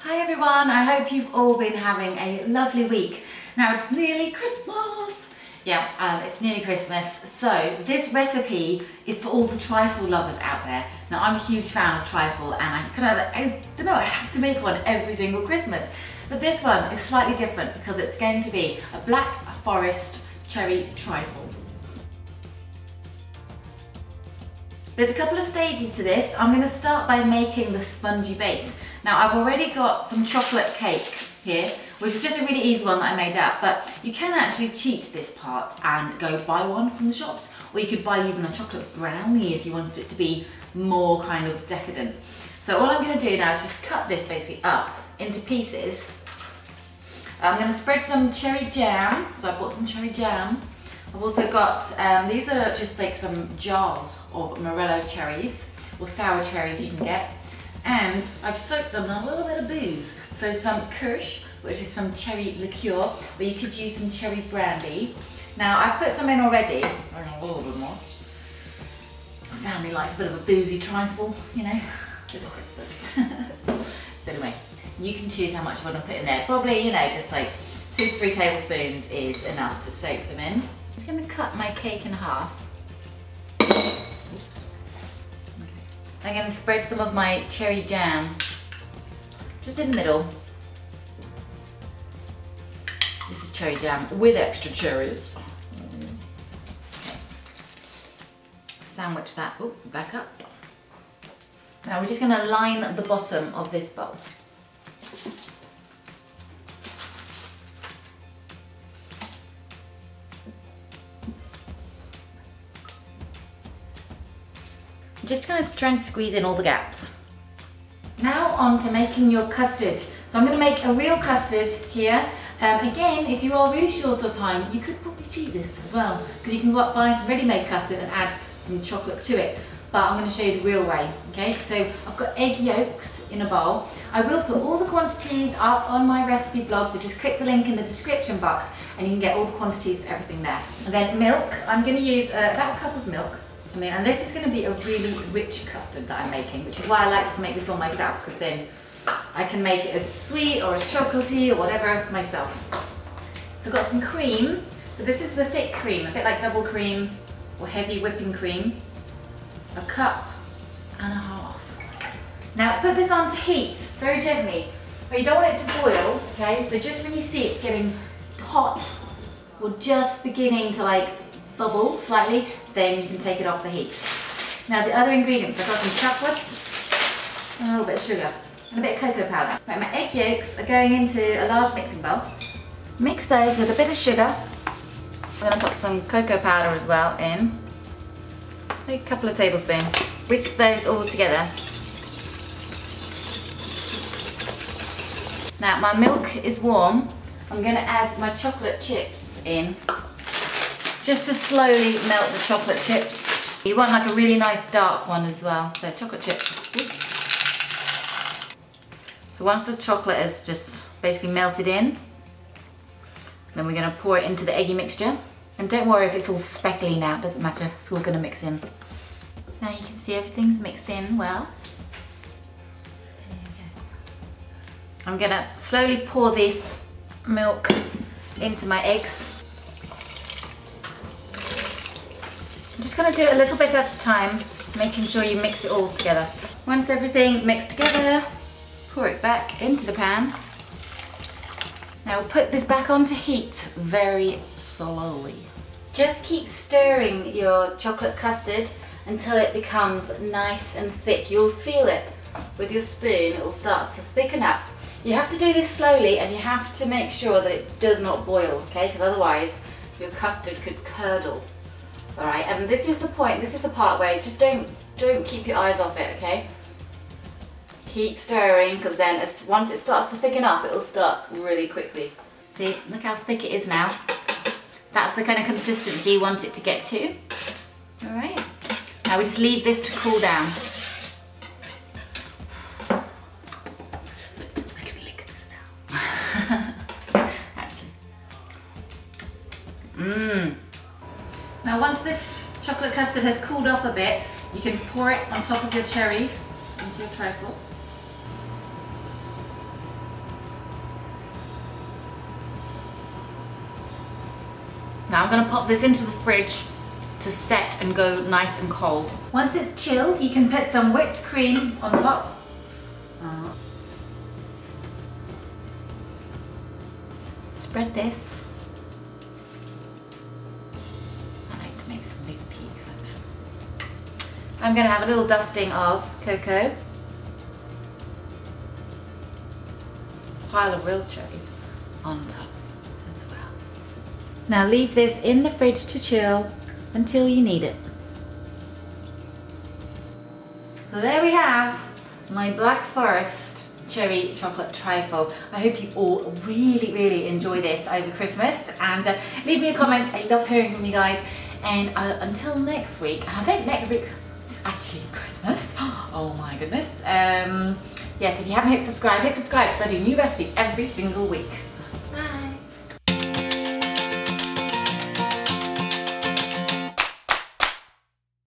Hi everyone, I hope you've all been having a lovely week. Now it's nearly Christmas. Yeah, it's nearly Christmas. So this recipe is for all the trifle lovers out there. Now I'm a huge fan of trifle and I don't know, I have to make one every single Christmas. But this one is slightly different because it's going to be a Black Forest cherry trifle. There's a couple of stages to this. I'm going to start by making the spongy base. Now I've already got some chocolate cake here, which is just a really easy one that I made up, but you can actually cheat this part and go buy one from the shops, or you could buy even a chocolate brownie if you wanted it to be more kind of decadent. So all I'm going to do now is just cut this basically up into pieces. I'm going to spread some cherry jam, so I bought some cherry jam. I've also got, these are just like some jars of morello cherries, or sour cherries you can get. And I've soaked them in a little bit of booze. So some Kirsch, which is some cherry liqueur, or you could use some cherry brandy. Now I've put some in already, a little bit more. Family likes a bit of a boozy trifle, you know. So anyway, you can choose how much you want to put in there. Probably, you know, just like 2 to 3 tablespoons is enough to soak them in. I'm just going to cut my cake in half. Oops. I'm going to spread some of my cherry jam just in the middle. This is cherry jam with extra cherries. Sandwich that, oh, back up. Now we're just going to line the bottom of this bowl. I'm just going to try and squeeze in all the gaps. Now on to making your custard. So I'm going to make a real custard here. Again, if you are really short of time, you could probably cheat this as well, because you can go up buy some ready-made custard and add some chocolate to it. But I'm going to show you the real way, okay? So I've got egg yolks in a bowl. I will put all the quantities up on my recipe blog, so just click the link in the description box and you can get all the quantities for everything there. And then milk, I'm going to use about a cup of milk. And this is going to be a really rich custard that I'm making, which is why I like to make this one myself, because then I can make it as sweet or as chocolatey or whatever myself. So I've got some cream. So this is the thick cream, a bit like double cream or heavy whipping cream. A cup and a half. Now put this on to heat very gently, but you don't want it to boil, okay? So just when you see it's getting hot or just beginning to like bubble slightly, then you can take it off the heat. Now the other ingredients, I've got some chocolate, and a little bit of sugar, and a bit of cocoa powder. Right, my egg yolks are going into a large mixing bowl. Mix those with a bit of sugar. I'm going to put some cocoa powder as well in. A couple of tablespoons. Whisk those all together. Now my milk is warm. I'm going to add my chocolate chips in, just to slowly melt the chocolate chips. You want like a really nice dark one as well, so chocolate chips. So once the chocolate is just basically melted in, then we're going to pour it into the eggy mixture. And don't worry if it's all speckly now, it doesn't matter, it's all going to mix in. Now you can see everything's mixed in well. There you go. I'm going to slowly pour this milk into my eggs. I'm just going to do it a little bit at a time, making sure you mix it all together. Once everything's mixed together, pour it back into the pan. Now we'll put this back onto heat very slowly. Just keep stirring your chocolate custard until it becomes nice and thick. You'll feel it with your spoon, it will start to thicken up. You have to do this slowly and you have to make sure that it does not boil, okay? Because otherwise your custard could curdle. Alright, and this is the point, this is the part where just don't keep your eyes off it, okay? Keep stirring, because then once it starts to thicken up, it will start really quickly. See, look how thick it is now. That's the kind of consistency you want it to get to. Alright, now we just leave this to cool down. I can lick this now. Actually. Now once this chocolate custard has cooled off a bit, you can pour it on top of your cherries into your trifle. Now I'm gonna pop this into the fridge to set and go nice and cold. Once it's chilled, you can put some whipped cream on top. Spread this. I like to make some big peaks like that. I'm gonna have a little dusting of cocoa. Pile of real cherries on top as well. Now leave this in the fridge to chill until you need it. So there we have my Black Forest cherry chocolate trifle. I hope you all really enjoy this over Christmas, and leave me a comment. I love hearing from you guys, and until next week, and I think next week is actually Christmas. Oh my goodness. Yes, if you haven't hit subscribe because I do new recipes every single week.